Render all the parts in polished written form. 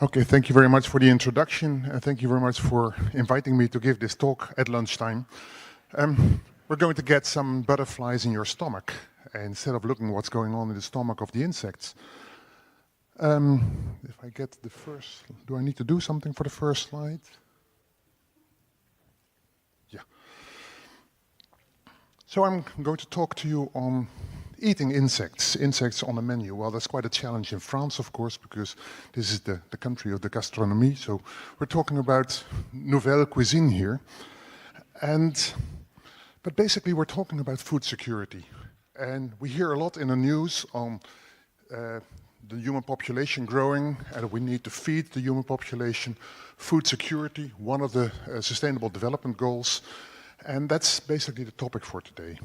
Okay, thank you very much for the introduction, and thank you very much for inviting me to give this talk at lunchtime. We're going to get some butterflies in your stomach, instead of looking what's going on in the stomach of the insects. If I get the first, do I need to do something for the first slide? Yeah. So I'm going to talk to you on eating insects on the menu. Well, that's quite a challenge in France, of course, because this is the country of the gastronomie. So we're talking about nouvelle cuisine here. But basically, we're talking about food security. And we hear a lot in the news on the human population growing, and we need to feed the human population. Food security, one of the Sustainable Development Goals. And that's basically the topic for today.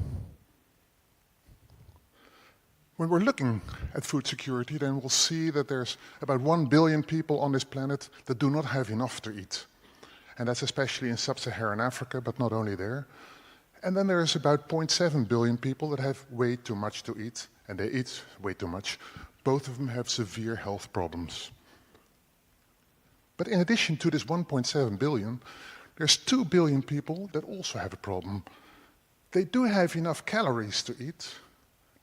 When we're looking at food security, then we'll see that there's about 1 billion people on this planet that do not have enough to eat. And that's especially in sub-Saharan Africa, but not only there. And then there's about 0.7 billion people that have way too much to eat, and they eat way too much. Both of them have severe health problems. But in addition to this 1.7 billion, there's 2 billion people that also have a problem. They do have enough calories to eat,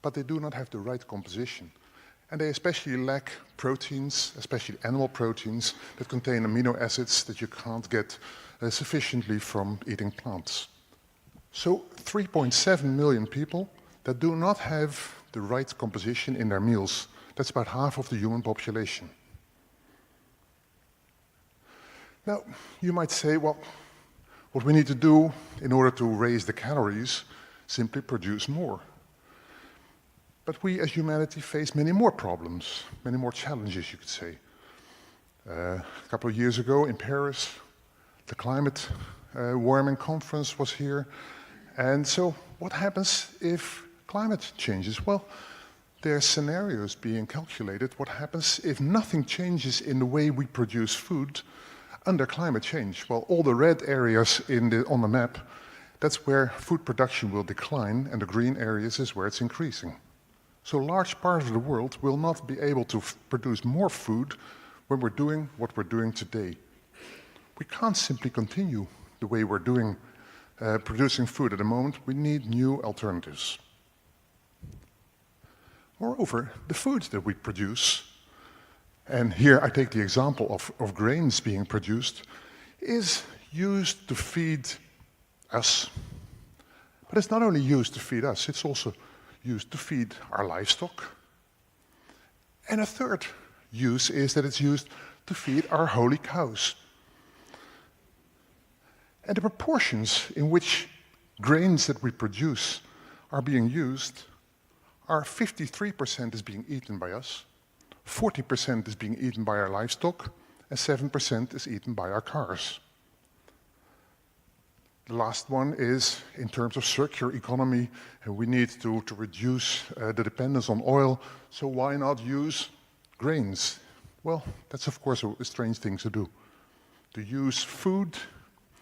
but they do not have the right composition. And they especially lack proteins, especially animal proteins, that contain amino acids that you can't get sufficiently from eating plants. So 3.7 million people that do not have the right composition in their meals. That's about half of the human population. Now, you might say, well, what we need to do in order to raise the calories, simply produce more. But we as humanity face many more problems, many more challenges, you could say. A couple of years ago in Paris, the climate warming conference was here. And so what happens if climate changes? Well, there are scenarios being calculated. What happens if nothing changes in the way we produce food under climate change? Well, all the red areas on the map, that's where food production will decline, and the green areas is where it's increasing. So large parts of the world will not be able to produce more food when we're doing what we're doing today. We can't simply continue the way we're doing producing food at the moment. We need new alternatives. Moreover, the foods that we produce, and here I take the example of grains being produced, is used to feed us. But it's not only used to feed us, it's also used to feed our livestock. And a third use is that it's used to feed our holy cows. And the proportions in which grains that we produce are being used are 53% is being eaten by us, 40% is being eaten by our livestock, and 7% is eaten by our cars. The last one is in terms of circular economy, and we need to reduce the dependence on oil, so why not use grains? Well, that's of course a strange thing to do, to use food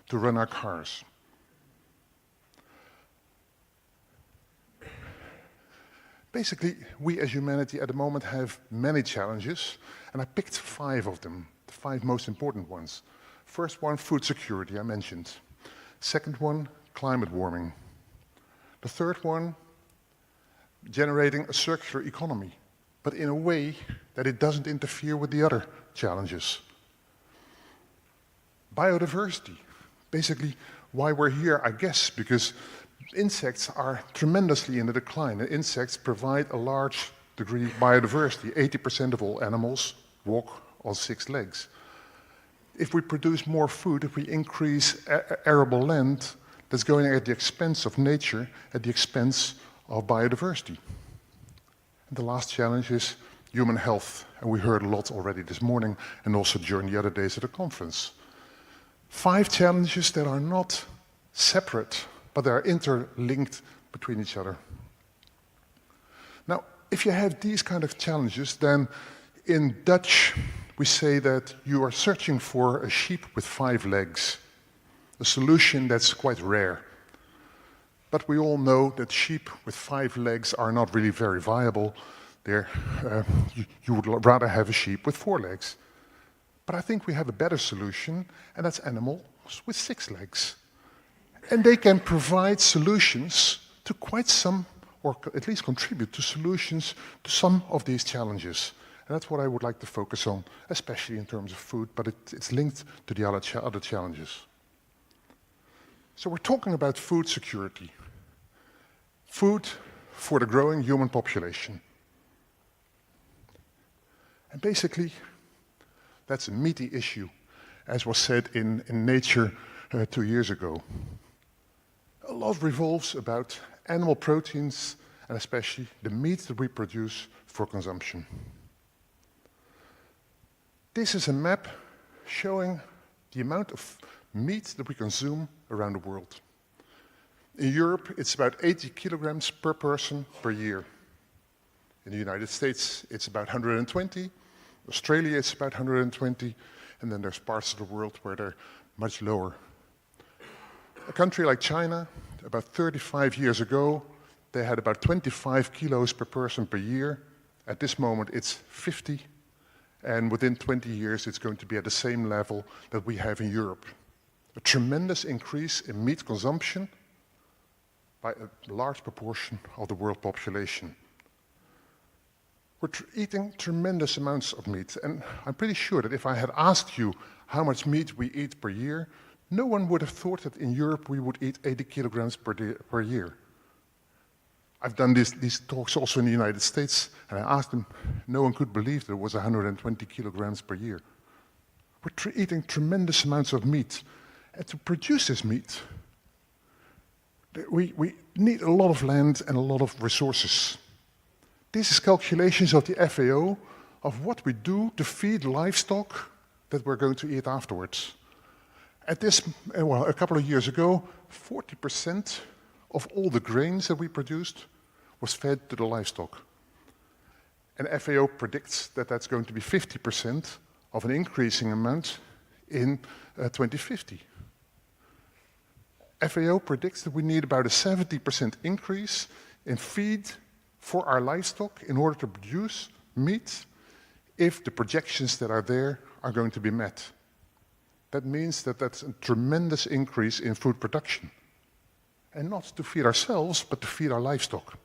to run our cars. Basically, we as humanity at the moment have many challenges, and I picked 5 of them, the 5 most important ones. First one, food security, I mentioned. Second one, climate warming. The third one, generating a circular economy, but in a way that it doesn't interfere with the other challenges. Biodiversity, basically why we're here, I guess, because insects are tremendously in the decline. And insects provide a large degree of biodiversity. 80% of all animals walk on 6 legs. If we produce more food, if we increase arable land, that's going at the expense of nature, at the expense of biodiversity. And the last challenge is human health, and we heard a lot already this morning and also during the other days at the conference. 5 challenges that are not separate, but they are interlinked between each other. Now, if you have these kind of challenges, then in Dutch, we say that you are searching for a sheep with 5 legs, a solution that's quite rare. But we all know that sheep with 5 legs are not really very viable. You would rather have a sheep with 4 legs. But I think we have a better solution, and that's animals with 6 legs. And they can provide solutions to quite some, or at least contribute to solutions to some of these challenges. And that's what I would like to focus on, especially in terms of food, but it's linked to the other challenges. So we're talking about food security. Food for the growing human population. And basically, that's a meaty issue, as was said in Nature 2 years ago. A lot revolves about animal proteins, and especially the meat that we produce for consumption. This is a map showing the amount of meat that we consume around the world. In Europe, it's about 80 kilograms per person per year. In the United States, it's about 120. Australia, it's about 120. And then there's parts of the world where they're much lower. A country like China, about 35 years ago, they had about 25 kilos per person per year. At this moment, it's 50. And within 20 years, it's going to be at the same level that we have in Europe. A tremendous increase in meat consumption by a large proportion of the world population. We're eating tremendous amounts of meat, and I'm pretty sure that if I had asked you how much meat we eat per year, no one would have thought that in Europe we would eat 80 kilograms per year. I've done these talks also in the United States, and I asked them, no one could believe there was 120 kilograms per year. We're eating tremendous amounts of meat, and to produce this meat, we need a lot of land and a lot of resources. This is calculations of the FAO of what we do to feed livestock that we're going to eat afterwards. At this, well, a couple of years ago, 40% of all the grains that we produced was fed to the livestock. And FAO predicts that that's going to be 50% of an increasing amount in 2050. FAO predicts that we need about a 70% increase in feed for our livestock in order to produce meat if the projections that are there are going to be met. That means that that's a tremendous increase in food production. And not to feed ourselves, but to feed our livestock.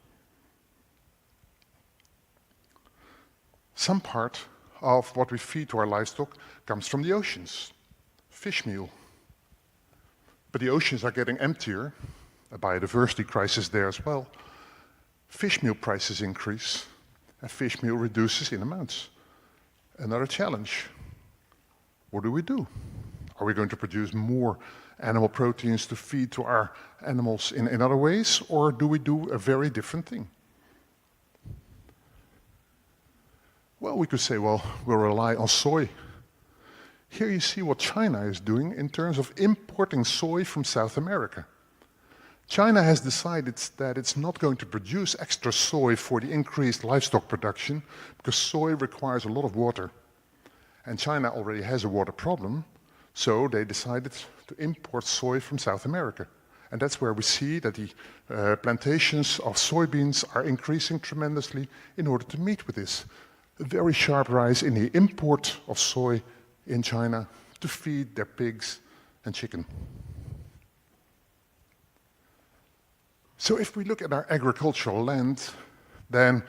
Some part of what we feed to our livestock comes from the oceans. Fishmeal. But the oceans are getting emptier, a biodiversity crisis there as well. Fishmeal prices increase, and fishmeal reduces in amounts. Another challenge. What do? Are we going to produce more animal proteins to feed to our animals in other ways, or do we do a very different thing? Well, we could say, well, we'll rely on soy. Here you see what China is doing in terms of importing soy from South America. China has decided that it's not going to produce extra soy for the increased livestock production because soy requires a lot of water. And China already has a water problem, so they decided to import soy from South America. And that's where we see that the plantations of soybeans are increasing tremendously in order to meet with this. A very sharp rise in the import of soy in China to feed their pigs and chicken. So if we look at our agricultural land, then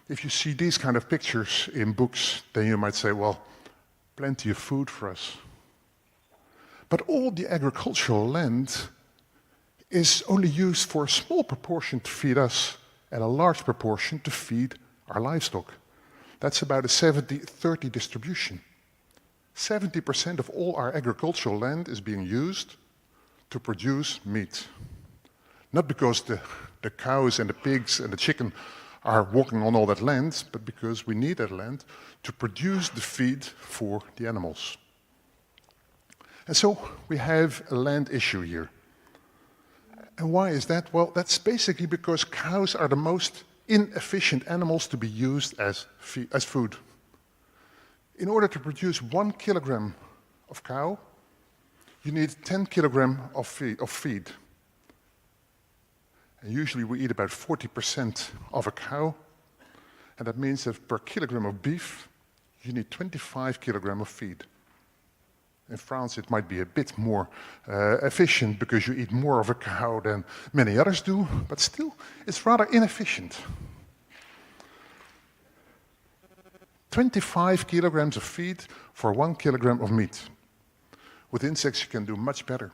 if you see these kind of pictures in books, then you might say, well, plenty of food for us. But all the agricultural land is only used for a small proportion to feed us and a large proportion to feed our livestock. That's about a 70-30 distribution. 70% of all our agricultural land is being used to produce meat. Not because the cows and the pigs and the chicken are walking on all that land, but because we need that land to produce the feed for the animals. And so we have a land issue here. And why is that? Well, that's basically because cows are the most inefficient animals to be used as food. In order to produce 1 kilogram of cow, you need 10 kilograms of feed. And usually we eat about 40% of a cow, and that means that per kilogram of beef, you need 25 kilograms of feed. In France, it might be a bit more efficient because you eat more of a cow than many others do, but still, it's rather inefficient. 25 kilograms of feed for 1 kilogram of meat. With insects, you can do much better.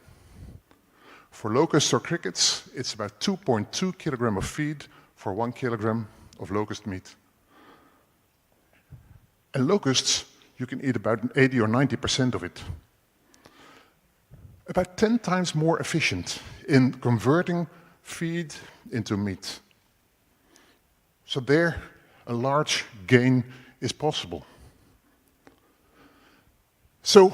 For locusts or crickets, it's about 2.2 kilograms of feed for 1 kilogram of locust meat. And locusts, you can eat about 80 or 90% of it. About 10 times more efficient in converting feed into meat. So there, a large gain is possible. So,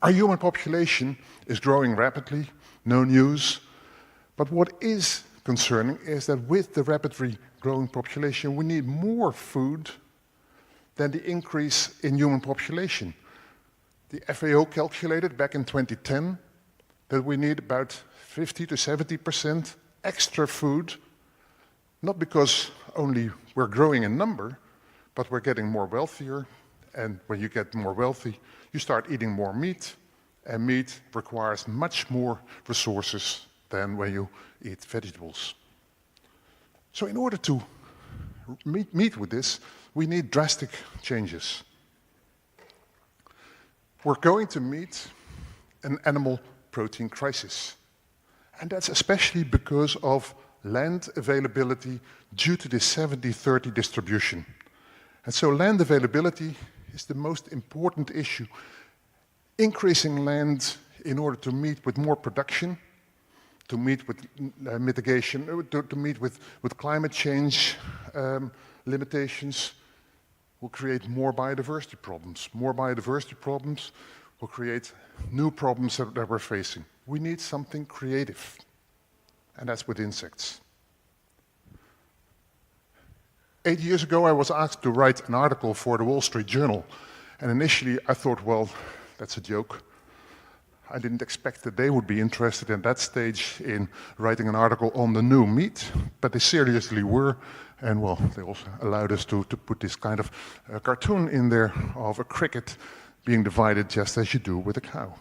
our human population is growing rapidly, no news. But what is concerning is that with the rapidly growing population, we need more food than the increase in human population. The FAO calculated back in 2010 that we need about 50 to 70% extra food, not because only we're growing in number, but we're getting more wealthier, and when you get more wealthy, you start eating more meat, and meat requires much more resources than when you eat vegetables. So in order to meet with this, we need drastic changes. We're going to meet an animal protein crisis, and that's especially because of land availability due to the 70-30 distribution. And so land availability is the most important issue. Increasing land in order to meet with more production, to meet with mitigation, to meet with climate change limitations, will create more biodiversity problems. More biodiversity problems will create new problems that we're facing. We need something creative, and that's with insects. 8 years ago, I was asked to write an article for the Wall Street Journal, and initially I thought, well, that's a joke. I didn't expect that they would be interested at that stage in writing an article on the new meat, but they seriously were, and well, they also allowed us to put this kind of cartoon in there of a cricket being divided just as you do with a cow.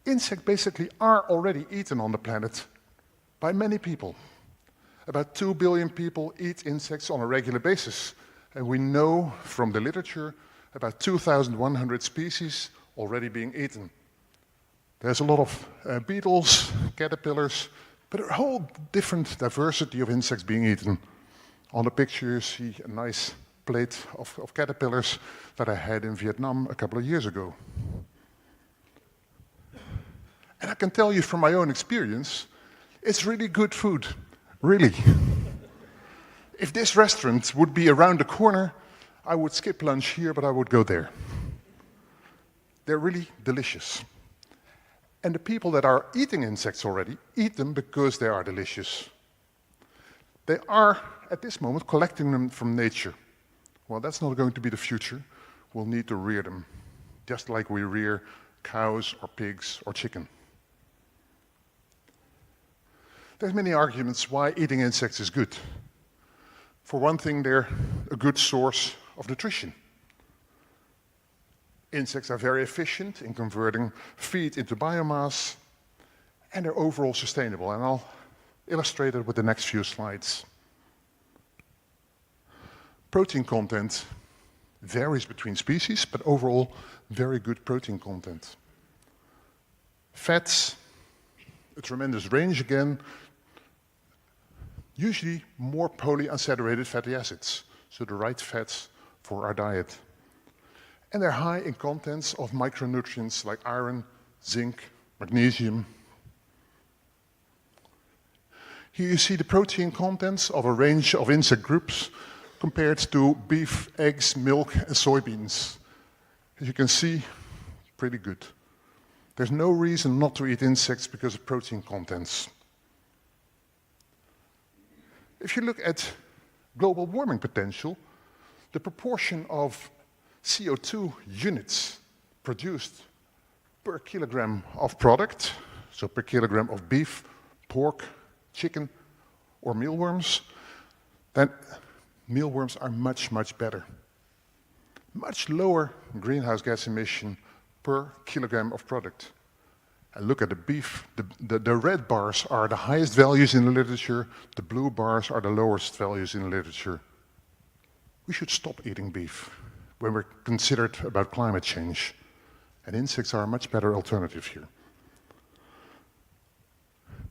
Insects basically are already eaten on the planet by many people. About 2 billion people eat insects on a regular basis, and we know from the literature about 2,100 species already being eaten. There's a lot of beetles, caterpillars, but a whole different diversity of insects being eaten. On the picture you see a nice plate of caterpillars that I had in Vietnam a couple of years ago. And I can tell you from my own experience, it's really good food, really. If this restaurant would be around the corner, I would skip lunch here, but I would go there. They're really delicious. And the people that are eating insects already eat them because they are delicious. They are, at this moment, collecting them from nature. Well, that's not going to be the future. We'll need to rear them, just like we rear cows or pigs or chicken. There's many arguments why eating insects is good. For one thing, they're a good source of nutrition. Insects are very efficient in converting feed into biomass, and they're overall sustainable, and I'll illustrate it with the next few slides. Protein content varies between species, but overall, very good protein content. Fats, a tremendous range again, usually more polyunsaturated fatty acids, so the right fats for our diet. And they're high in contents of micronutrients like iron, zinc, magnesium. Here you see the protein contents of a range of insect groups compared to beef, eggs, milk, and soybeans. As you can see, pretty good. There's no reason not to eat insects because of protein contents. If you look at global warming potential, the proportion of CO2 units produced per kilogram of product, so per kilogram of beef, pork, chicken, or mealworms, then mealworms are much, much better. much lower greenhouse gas emission per kilogram of product. And look at the beef. The red bars are the highest values in the literature. The blue bars are the lowest values in the literature. We should stop eating beef when we're considered about climate change. And insects are a much better alternative here.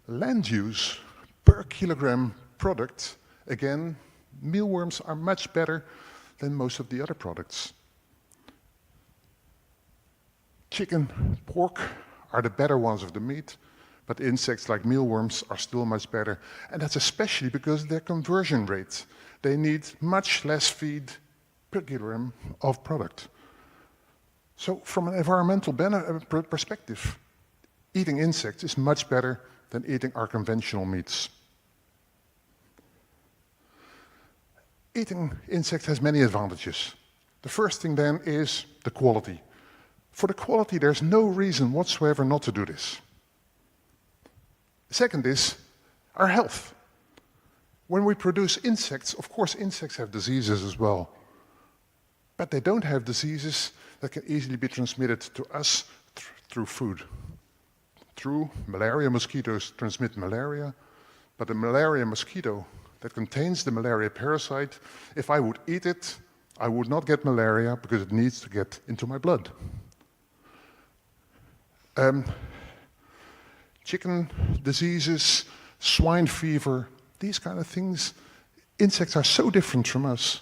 Land use per kilogram product, again, mealworms are much better than most of the other products. Chicken, pork are the better ones of the meat, but insects like mealworms are still much better. And that's especially because of their conversion rate. They need much less feed per kilogram of product. So from an environmental perspective, eating insects is much better than eating our conventional meats. Eating insects has many advantages. The first thing then is the quality. For the quality, there's no reason whatsoever not to do this. Second is our health. When we produce insects, of course insects have diseases as well, but they don't have diseases that can easily be transmitted to us through food. Through malaria, mosquitoes transmit malaria, but the malaria mosquito that contains the malaria parasite, if I would eat it, I would not get malaria because it needs to get into my blood. Chicken diseases, swine fever, these kind of things, insects are so different from us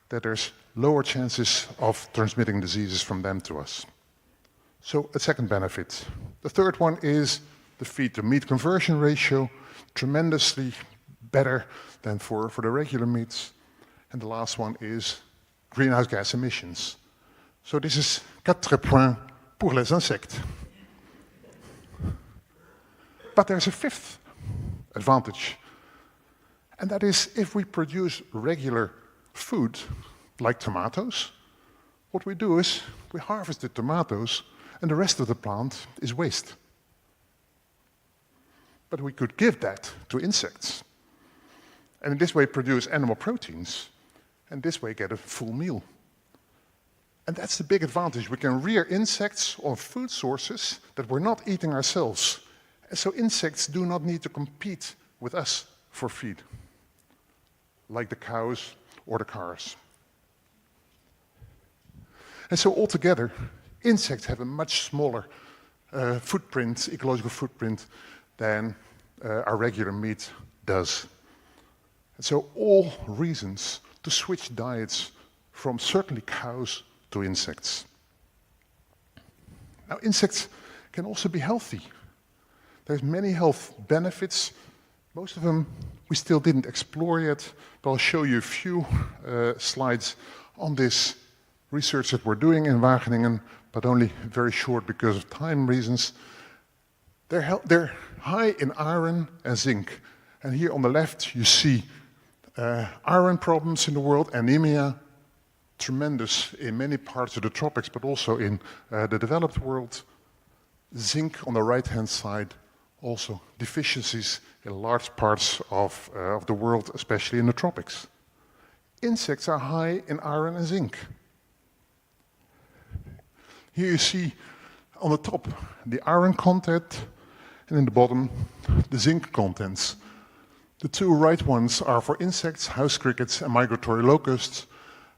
that there's lower chances of transmitting diseases from them to us. So a second benefit. The third one is the feed-to-meat conversion ratio, tremendously better than for the regular meats. And the last one is greenhouse gas emissions. So this is 4 points pour les insectes. But there's a fifth advantage, and that is if we produce regular food, like tomatoes, what we do is we harvest the tomatoes and the rest of the plant is waste. But we could give that to insects, and in this way produce animal proteins, and this way get a full meal. And that's the big advantage. We can rear insects on food sources that we're not eating ourselves. And so insects do not need to compete with us for feed, like the cows or the cars. And so altogether, insects have a much smaller footprint, ecological footprint, than our regular meat does. And so all reasons to switch diets from certainly cows to insects. Now, insects can also be healthy. There's many health benefits. Most of them we still didn't explore yet, but I'll show you a few slides on this research that we're doing in Wageningen, but only very short because of time reasons. They're high in iron and zinc. And here on the left you see iron problems in the world, anemia, tremendous in many parts of the tropics, but also in the developed world. Zinc on the right-hand side, also deficiencies in large parts of the world, especially in the tropics. Insects are high in iron and zinc. Here you see on the top the iron content, and in the bottom the zinc contents. The two right ones are for insects, house crickets and migratory locusts,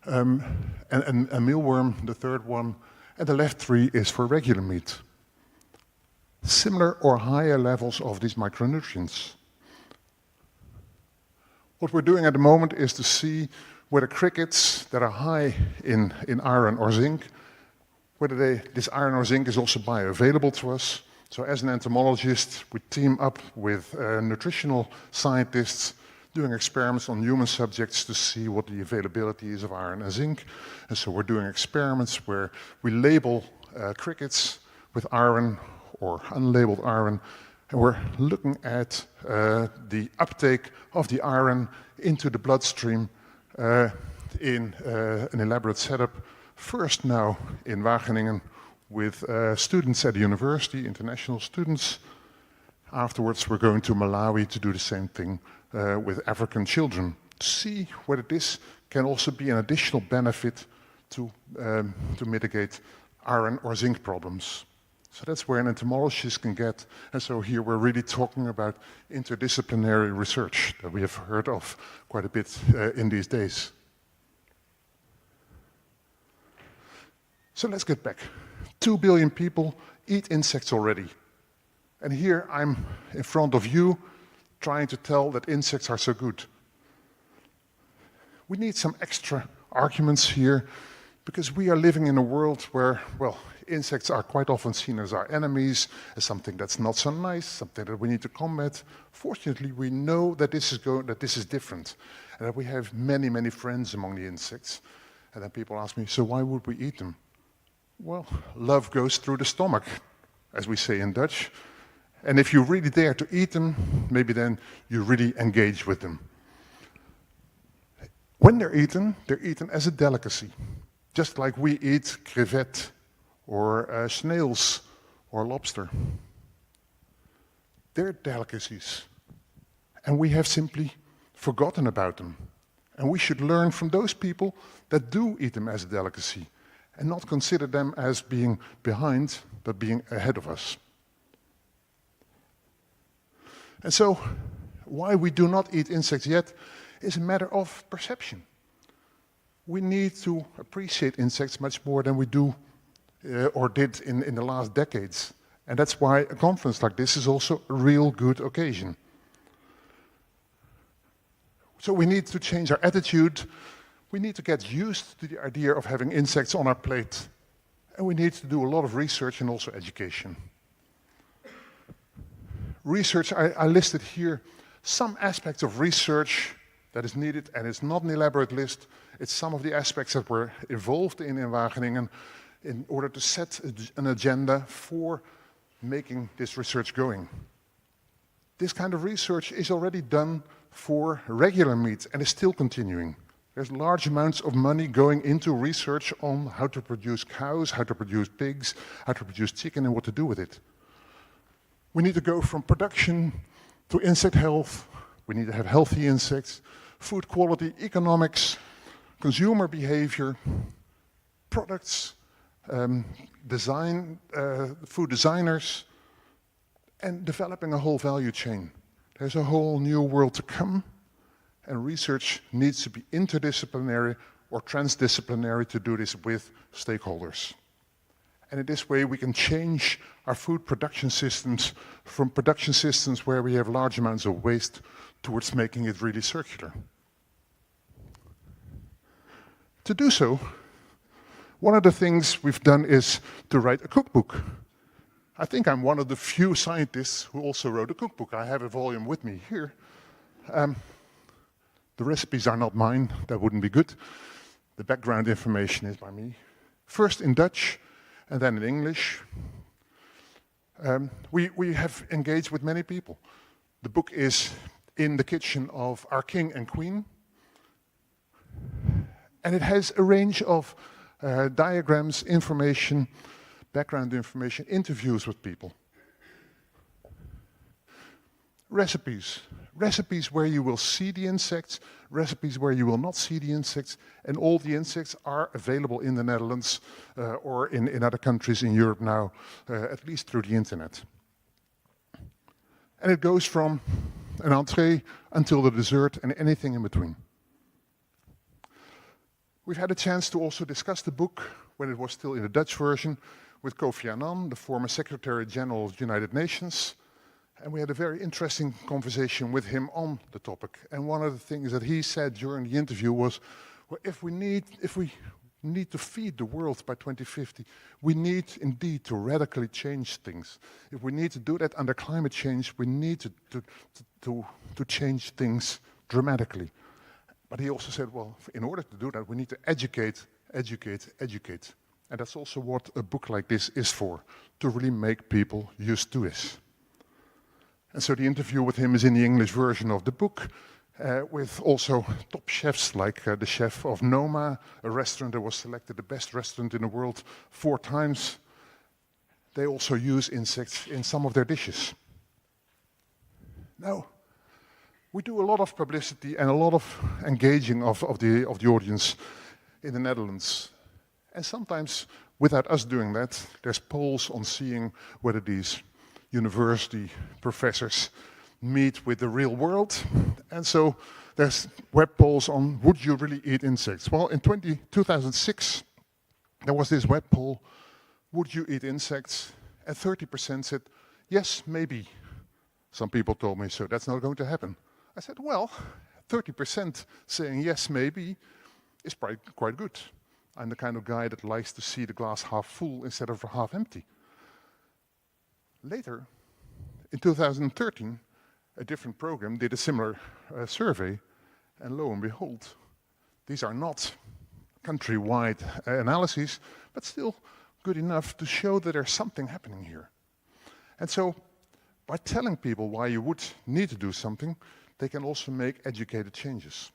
and a mealworm, the third one, and the left three is for regular meat. Similar or higher levels of these micronutrients. What we're doing at the moment is to see whether crickets that are high in iron or zinc, whether this iron or zinc is also bioavailable to us. So as an entomologist, we team up with nutritional scientists doing experiments on human subjects to see what the availability is of iron and zinc. And so we're doing experiments where we label crickets with iron or unlabeled iron, and we're looking at the uptake of the iron into the bloodstream in an elaborate setup. First now in Wageningen with students at the university, international students. Afterwards we're going to Malawi to do the same thing with African children, to see whether this can also be an additional benefit to mitigate iron or zinc problems. So that's where an entomologist can get. And so here we're really talking about interdisciplinary research that we have heard of quite a bit in these days. So let's get back. 2 billion people eat insects already. And here I'm in front of you trying to tell that insects are so good. We need some extra arguments here because we are living in a world where, well, insects are quite often seen as our enemies, as something that's not so nice, something that we need to combat. Fortunately, we know that this is different, and that we have many, many friends among the insects. And then people ask me, so why would we eat them? Well, love goes through the stomach, as we say in Dutch. And if you really dare to eat them, maybe then you really engage with them. When they're eaten as a delicacy. Just like we eat crevette or snails or lobster. They're delicacies. And we have simply forgotten about them. And we should learn from those people that do eat them as a delicacy and not consider them as being behind, but being ahead of us. And so, why we do not eat insects yet is a matter of perception. We need to appreciate insects much more than we do or did in the last decades. And that's why a conference like this is also a real good occasion. So we need to change our attitude. We need to get used to the idea of having insects on our plate. And we need to do a lot of research and also education. Research, I listed here some aspects of research that is needed, and it's not an elaborate list. It's some of the aspects that were involved in Wageningen in order to set an agenda for making this research going. This kind of research is already done for regular meat and is still continuing. There's large amounts of money going into research on how to produce cows, how to produce pigs, how to produce chicken, and what to do with it. We need to go from production to insect health. We need to have healthy insects, food quality, economics, consumer behavior, products, design, food designers, and developing a whole value chain. There's a whole new world to come, and research needs to be interdisciplinary or transdisciplinary to do this with stakeholders. And in this way, we can change our food production systems from production systems where we have large amounts of waste towards making it really circular. To do so, one of the things we've done is to write a cookbook. I think I'm one of the few scientists who also wrote a cookbook. I have a volume with me here. The recipes are not mine, that wouldn't be good. The background information is by me. First in Dutch, and then in English. We have engaged with many people. The book is in the kitchen of our king and queen. And it has a range of diagrams, information, background information, interviews with people. Recipes. Recipes where you will see the insects, recipes where you will not see the insects, and all the insects are available in the Netherlands or in other countries in Europe now, at least through the internet. And it goes from an entree until the dessert and anything in between. We've had a chance to also discuss the book when it was still in the Dutch version with Kofi Annan, the former Secretary General of the United Nations. And we had a very interesting conversation with him on the topic. And one of the things that he said during the interview was, well, if we need to feed the world by 2050, we need indeed to radically change things. If we need to do that under climate change, we need to change things dramatically. But he also said, well, in order to do that, we need to educate. And that's also what a book like this is for, to really make people used to this. And so the interview with him is in the English version of the book, with also top chefs like the chef of Noma, a restaurant that was selected the best restaurant in the world 4 times. They also use insects in some of their dishes. Now, we do a lot of publicity and a lot of engaging of the audience in the Netherlands. And sometimes, without us doing that, there's polls on seeing whether these university professors meet with the real world. And so there's web polls on, would you really eat insects? Well, in 2006, there was this web poll, would you eat insects? And 30% said, yes, maybe. Some people told me, so that's not going to happen. I said, well, 30% saying yes, maybe, is quite good. I'm the kind of guy that likes to see the glass half full instead of half empty. Later, in 2013, a different program did a similar survey, and lo and behold, these are not country-wide analyses, but still good enough to show that there's something happening here. And so, by telling people why you would need to do something, they can also make educated changes.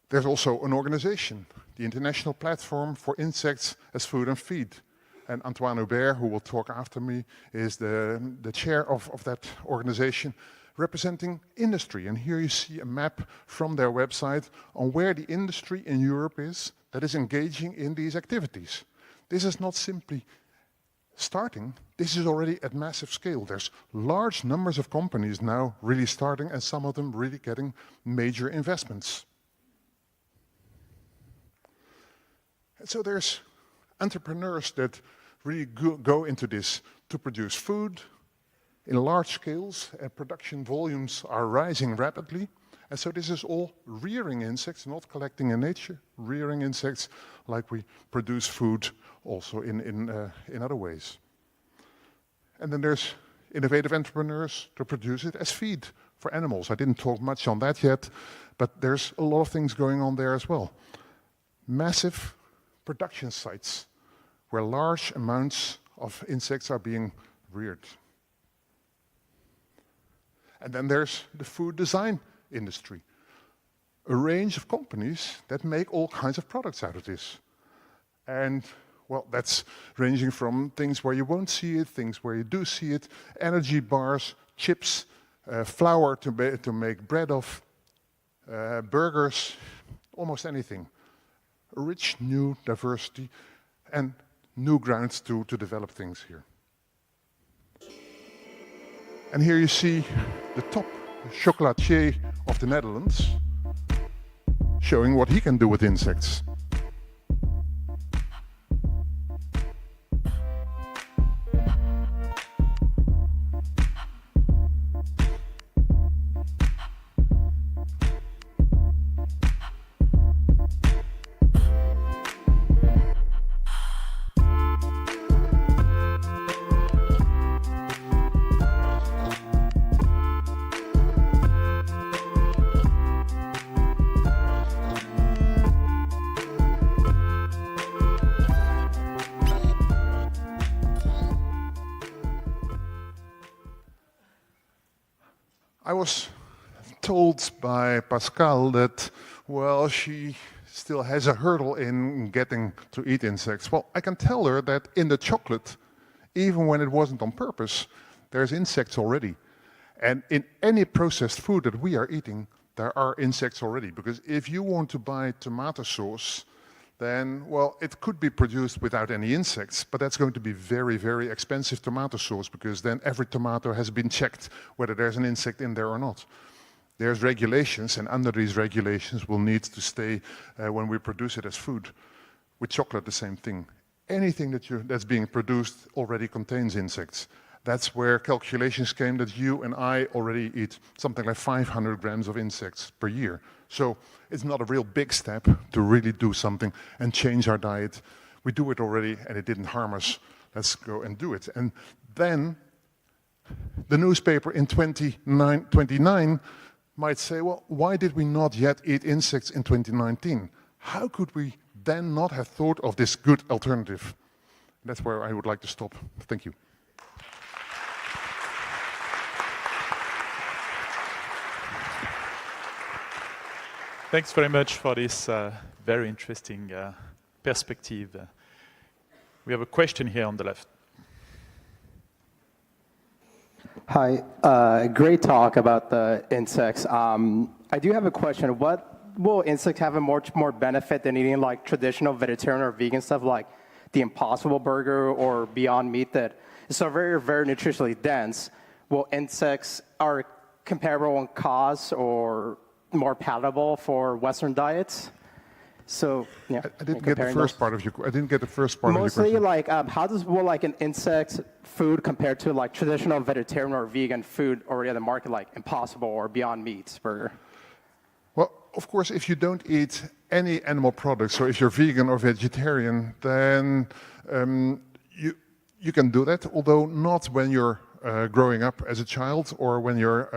There's also an organization, the International Platform for Insects as Food and Feed. And Antoine Hubert, who will talk after me, is the chair of that organization, representing industry. And here you see a map from their website on where the industry in Europe is that is engaging in these activities. This is not simply starting, this is already at massive scale. There's large numbers of companies now really starting, and some of them really getting major investments. And so there's entrepreneurs that really go into this to produce food in large scales, and production volumes are rising rapidly. And so this is all rearing insects, not collecting in nature, rearing insects like we produce food also in other ways. And then there's innovative entrepreneurs to produce it as feed for animals. I didn't talk much on that yet, but there's a lot of things going on there as well. Massive production sites where large amounts of insects are being reared. And then there's the food design industry. A range of companies that make all kinds of products out of this. And, well, that's ranging from things where you won't see it, things where you do see it, energy bars, chips, flour to make bread of, burgers, almost anything. A rich new diversity and new grounds to develop things here. And here you see the top chocolatier of the Netherlands showing what he can do with insects. I was told by Pascal that, well, she still has a hurdle in getting to eat insects. Well, I can tell her that in the chocolate, even when it wasn't on purpose, there's insects already. And in any processed food that we are eating, there are insects already. Because if you want to buy tomato sauce, then, well, it could be produced without any insects, but that's going to be very, very expensive tomato sauce, because then every tomato has been checked whether there's an insect in there or not. There's regulations, and under these regulations we'll need to stay when we produce it as food. With chocolate, the same thing. Anything that's being produced already contains insects. That's where calculations came that you and I already eat something like 500 grams of insects per year. So it's not a real big step to really do something and change our diet. We do it already and it didn't harm us. Let's go and do it. And then the newspaper in 2029 might say, well, why did we not yet eat insects in 2019? How could we then not have thought of this good alternative? That's where I would like to stop. Thank you. Thanks very much for this very interesting perspective. We have a question here on the left. Hi, great talk about the insects. I do have a question. What will insects have a much more benefit than eating like traditional vegetarian or vegan stuff like the Impossible Burger or Beyond Meat that is so very, very nutritionally dense? Will insects are comparable in cost or more palatable for Western diets? So yeah, I didn't get the first part of your. I didn't get the first part mostly of your question. like how does like an insect food compare to like traditional vegetarian or vegan food already on the market like Impossible or Beyond Meat burger? Well, of course, if you don't eat any animal products, so if you're vegan or vegetarian, then you can do that. Although not when you're growing up as a child or when you're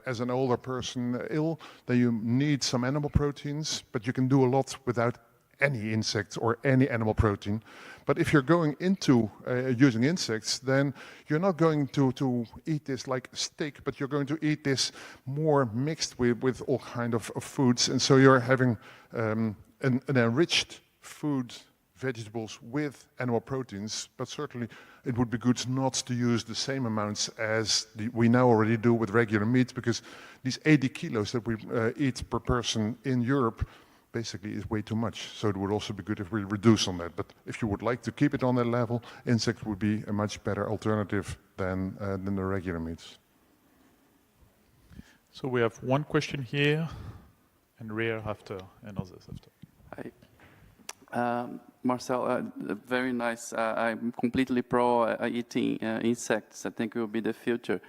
as an older person ill, then you need some animal proteins, but you can do a lot without any insects or any animal protein. But if you're going into using insects, then you're not going to eat this like steak, but you're going to eat this more mixed with all kind of foods. And so you're having an enriched food, vegetables with animal proteins, but certainly it would be good not to use the same amounts as we now already do with regular meat, because these 80 kilos that we eat per person in Europe basically is way too much. So it would also be good if we reduce on that. But if you would like to keep it on that level, insects would be a much better alternative than the regular meats. So we have one question here, and Rhea after, and others after. Hi. Marcel, very nice. I'm completely pro eating insects. I think it will be the future.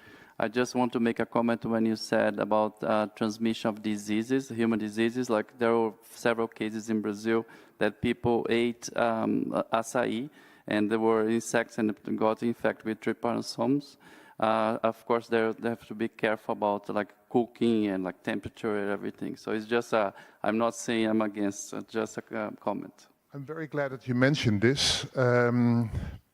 I just want to make a comment when you said about transmission of diseases, human diseases. Like there were several cases in Brazil that people ate açaí and there were insects and got infected with trypanosomes. Of course, they have to be careful about like cooking and like temperature and everything. So it's just I'm not saying I'm against, just a comment. I'm very glad that you mentioned this.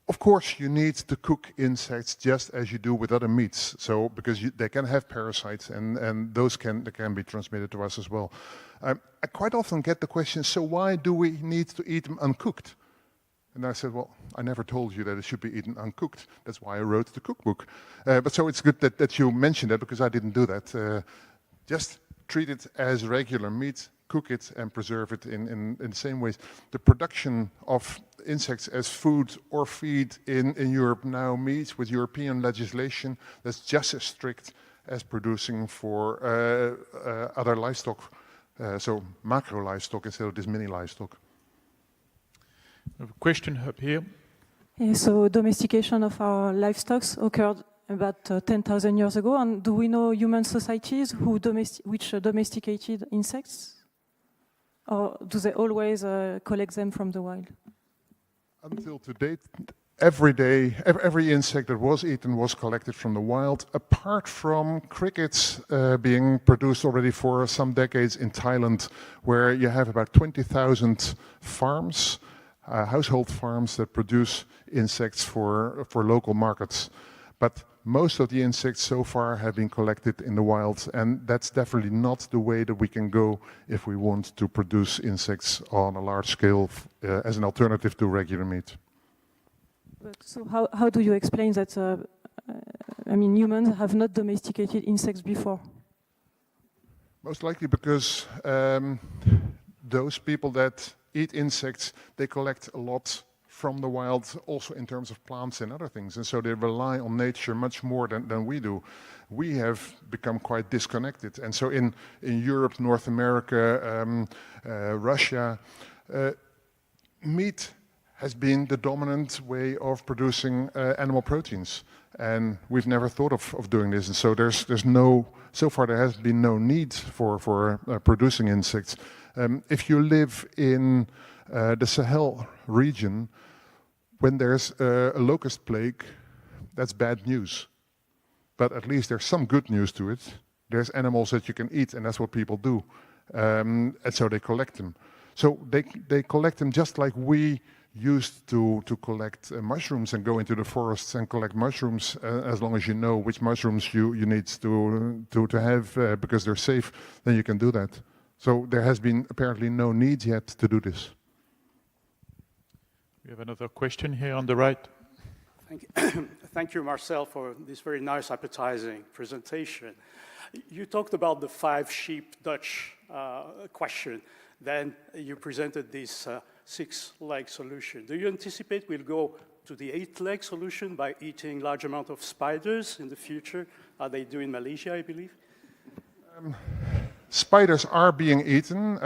Of course, you need to cook insects just as you do with other meats. So because they can have parasites, and those can be transmitted to us as well. I quite often get the question: so why do we need to eat them uncooked? And I said, well, I never told you that it should be eaten uncooked. That's why I wrote the cookbook. But so it's good that you mentioned that, because I didn't do that. Just treat it as regular meat, cook it and preserve it in the same ways. The production of insects as food or feed in Europe now meets with European legislation that's just as strict as producing for other livestock, so macro livestock instead of this mini livestock. We have a question up here. Yeah, so domestication of our livestock occurred about 10,000 years ago. And do we know human societies which domesticated insects? Or do they always collect them from the wild? Until to date, every insect that was eaten was collected from the wild, apart from crickets being produced already for some decades in Thailand, where you have about 20,000 farms, household farms that produce insects for local markets. But most of the insects so far have been collected in the wild, and that's definitely not the way that we can go if we want to produce insects on a large scale as an alternative to regular meat. But so how do you explain that, humans have not domesticated insects before? Most likely because those people that eat insects, they collect a lot from the wild, also in terms of plants and other things. And so they rely on nature much more than we do. We have become quite disconnected. And so in Europe, North America, Russia, meat has been the dominant way of producing animal proteins. And we've never thought of doing this. And so so far there has been no need for producing insects. If you live in the Sahel region, when there's a locust plague, that's bad news. But at least there's some good news to it. There's animals that you can eat, and that's what people do. And so they collect them. So they collect them just like we used to collect mushrooms and go into the forests and collect mushrooms, as long as you know which mushrooms you need to have because they're safe, then you can do that. So there has been apparently no need yet to do this. We have another question here on the right. Thank you. Thank you, Marcel, for this very nice appetizing presentation. You talked about the 5 sheep Dutch question. Then you presented this 6-leg solution. Do you anticipate we'll go to the 8-leg solution by eating large amount of spiders in the future? They do in Malaysia, I believe. Spiders are being eaten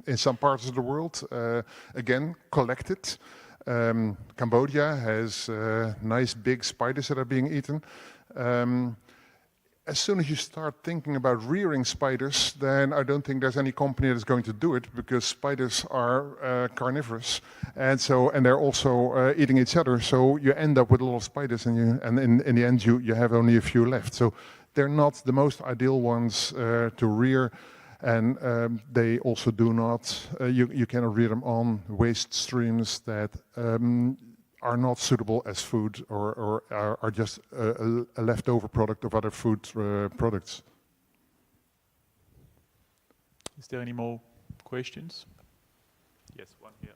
in some parts of the world, again, collected. Cambodia has nice big spiders that are being eaten. As soon as you start thinking about rearing spiders, then I don't think there's any company that's going to do it, because spiders are carnivorous, and they're also eating each other. So you end up with a lot of spiders, and in the end you have only a few left. So they're not the most ideal ones to rear, and they also do not. You cannot rear them on waste streams that are not suitable as food, or are just a leftover product of other food products. Is there any more questions? Yes, one here.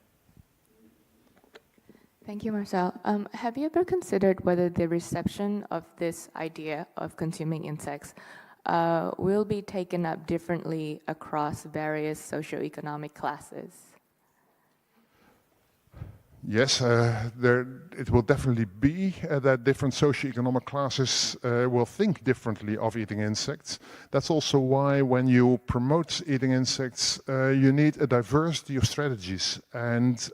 Thank you, Marcel. Have you ever considered whether the reception of this idea of consuming insects will be taken up differently across various socioeconomic classes? Yes, it will definitely be that different socioeconomic classes will think differently of eating insects. That's also why when you promote eating insects, you need a diversity of strategies. And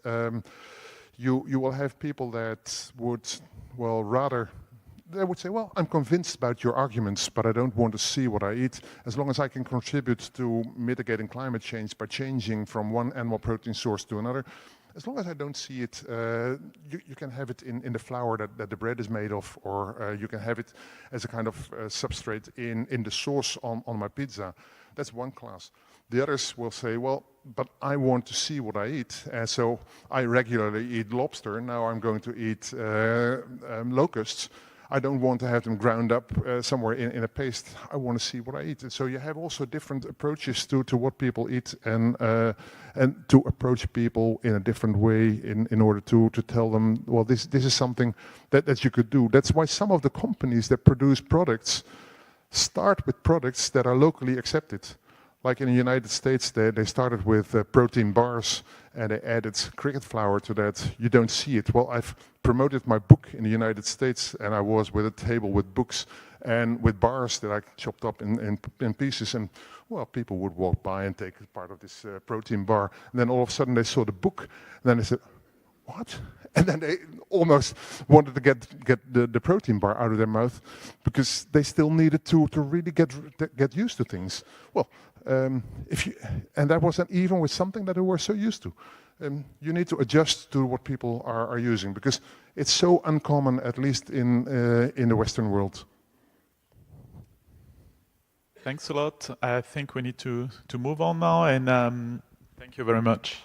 you will have people that would, they would say, well, I'm convinced about your arguments, but I don't want to see what I eat. As long as I can contribute to mitigating climate change by changing from one animal protein source to another, as long as I don't see it, you can have it in the flour that the bread is made of, or you can have it as a kind of substrate in the sauce on my pizza. That's one class. The others will say, well, but I want to see what I eat. So I regularly eat lobster. Now I'm going to eat locusts. I don't want to have them ground up somewhere in a paste. I want to see what I eat. And so you have also different approaches to what people eat, and to approach people in a different way in order to tell them, well, this is something that you could do. That's why some of the companies that produce products start with products that are locally accepted. Like in the United States, they started with protein bars, and they added cricket flour to that. You don't see it. Well, I've promoted my book in the United States, and I was with a table with books and with bars that I chopped up in pieces. And, well, people would walk by and take part of this protein bar. And then all of a sudden they saw the book, and then they said, what? And then they almost wanted to get the protein bar out of their mouth, because they still needed to really get used to things. Well, and that wasn't even with something that they were so used to. You need to adjust to what people are using, because it's so uncommon, at least in the Western world. Thanks a lot. I think we need to move on now, and thank you very much.